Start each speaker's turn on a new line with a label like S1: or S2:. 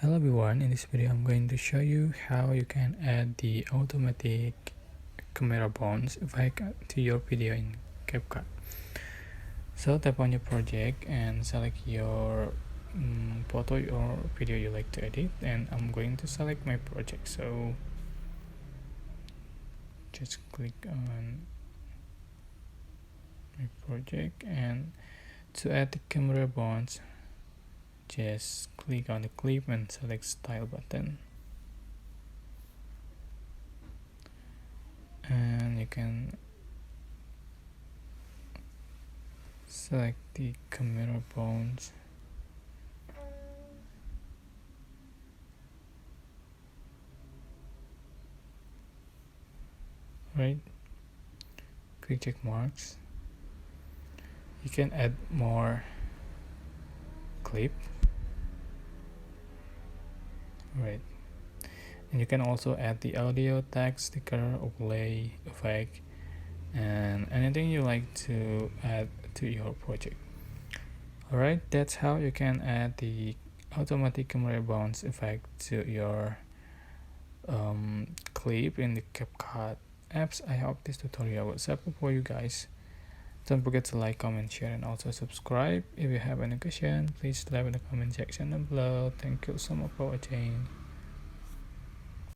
S1: Hello everyone, in this video I'm going to show you how you can add the automatic camera bounce effect to your video in CapCut. So tap on your project and select your photo or video you like to edit, and I'm going to select my project, so just click on my project, and to add the camera bounce just click on the clip and select style button, and you can select the camera bounce, right? Click check marks. You can add more clip, right? And you can also add the audio, text, sticker, overlay, effect, and anything you like to add to your project. Alright, that's how you can add the automatic camera bounce effect to your clip in the CapCut apps. I hope this tutorial was helpful for you guys. Don't forget to like, comment, share, and also subscribe. If you have any question, please leave in the comment section down below. Thank you so much for watching.